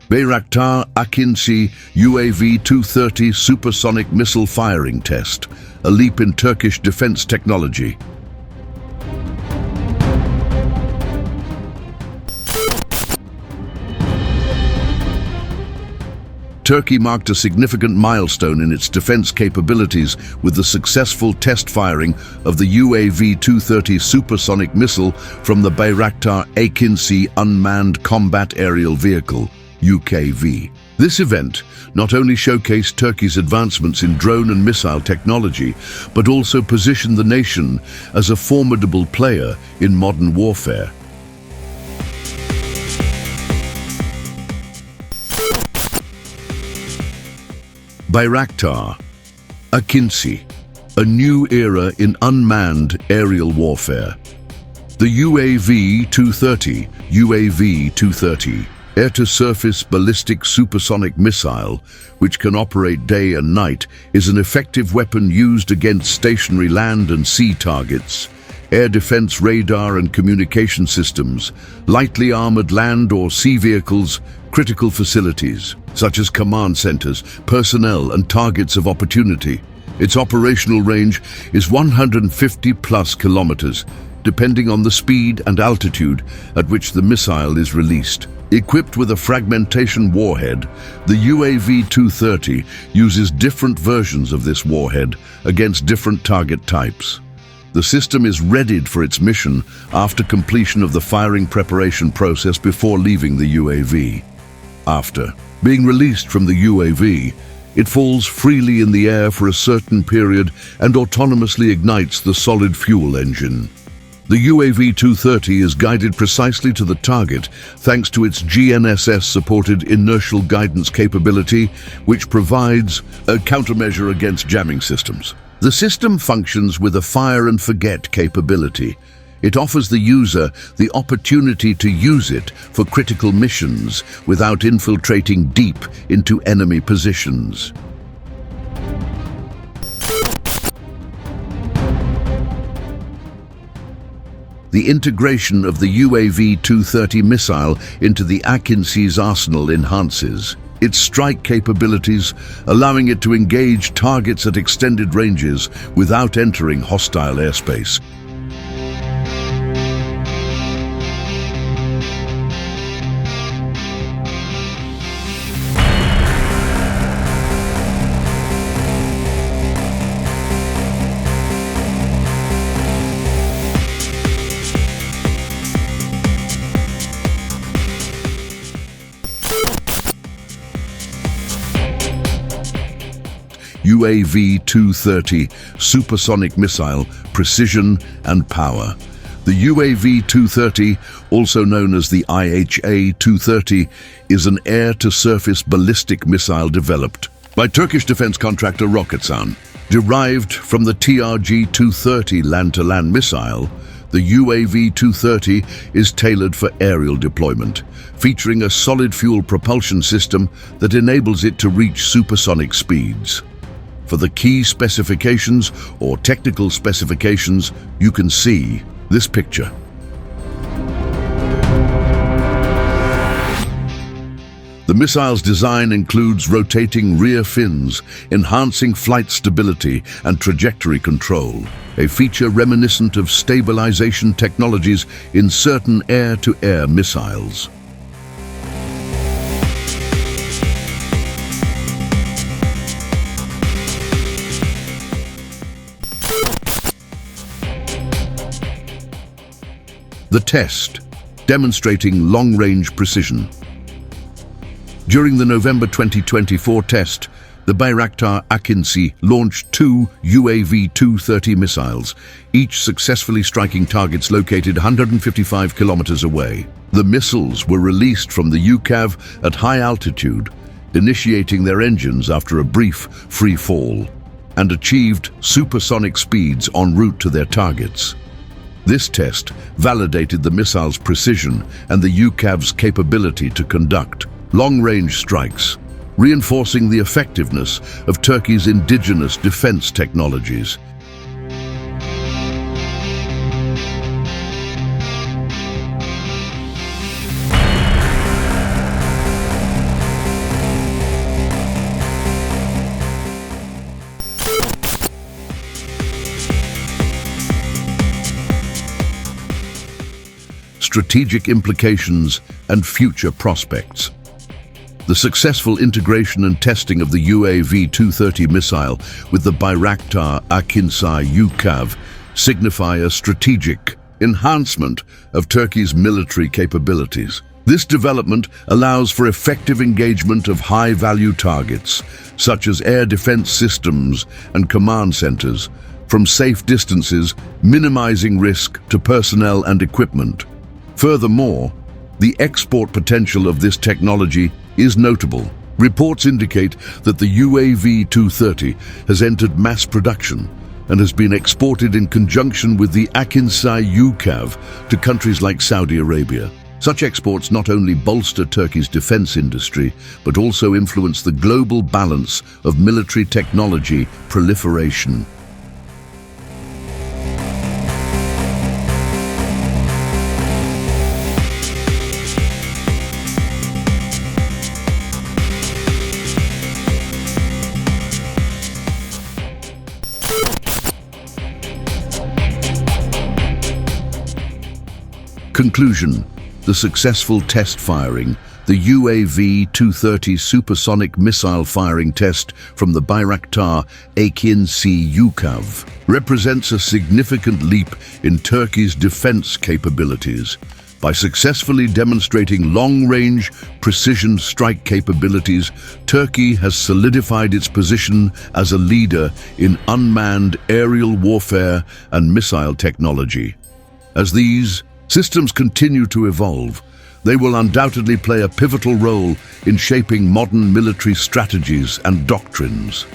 Bayraktar AKINCI UAV-230 Supersonic Missile Firing Test, a leap in Turkish defense technology. Turkey marked a significant milestone in its defense capabilities with the successful test firing of the UAV-230 supersonic missile from the Bayraktar AKINCI Unmanned Combat Aerial Vehicle, UCAV. This event not only showcased Turkey's advancements in drone and missile technology, but also positioned the nation as a formidable player in modern warfare. Bayraktar AKINCI, a new era in unmanned aerial warfare. The UAV-230 air-to-surface ballistic supersonic missile, which can operate day and night, is an effective weapon used against stationary land and sea targets, air defense radar and communication systems, lightly armored land or sea vehicles, critical facilities, such as command centers, personnel and targets of opportunity. Its operational range is 150+ kilometers, depending on the speed and altitude at which the missile is released. Equipped with a fragmentation warhead, the UAV-230 uses different versions of this warhead against different target types. The system is readied for its mission after completion of the firing preparation process before leaving the UAV. After being released from the UAV, it falls freely in the air for a certain period and autonomously ignites the solid fuel engine. The UAV-230 is guided precisely to the target thanks to its GNSS-supported inertial guidance capability, which provides a countermeasure against jamming systems. The system functions with a fire-and-forget capability. It offers the user the opportunity to use it for critical missions without infiltrating deep into enemy positions. The integration of the UAV-230 missile into the AKINCI's arsenal enhances its strike capabilities, allowing it to engage targets at extended ranges without entering hostile airspace. UAV-230 supersonic missile, precision and power. The UAV-230, also known as the IHA-230, is an air-to-surface ballistic missile developed by Turkish defense contractor Roketsan. Derived from the TRG-230 land-to-land missile, the UAV-230 is tailored for aerial deployment, featuring a solid fuel propulsion system that enables it to reach supersonic speeds. For the key specifications or technical specifications, you can see this picture. The missile's design includes rotating rear fins, enhancing flight stability and trajectory control, a feature reminiscent of stabilization technologies in certain air-to-air missiles. The test, demonstrating long-range precision. During the November 2024 test, the Bayraktar AKINCI launched 2 UAV-230 missiles, each successfully striking targets located 155 kilometers away. The missiles were released from the UCAV at high altitude, initiating their engines after a brief free fall, and achieved supersonic speeds en route to their targets. This test validated the missile's precision and the UCAV's capability to conduct long-range strikes, reinforcing the effectiveness of Turkey's indigenous defense technologies. strategic implications and future prospects. The successful integration and testing of the UAV-230 missile with the Bayraktar AKINCI UCAV signify a strategic enhancement of Turkey's military capabilities. This development allows for effective engagement of high-value targets, such as air defense systems and command centers, from safe distances, minimizing risk to personnel and equipment. Furthermore, the export potential of this technology is notable. Reports indicate that the UAV-230 has entered mass production and has been exported in conjunction with the AKINCI UCAV to countries like Saudi Arabia. Such exports not only bolster Turkey's defense industry, but also influence the global balance of military technology proliferation. Conclusion: the successful test firing, the UAV-230 supersonic missile firing test from the Bayraktar AKINCI UCAV, represents a significant leap in Turkey's defense capabilities. By successfully demonstrating long-range, precision strike capabilities, Turkey has solidified its position as a leader in unmanned aerial warfare and missile technology. As these systems continue to evolve, they will undoubtedly play a pivotal role in shaping modern military strategies and doctrines.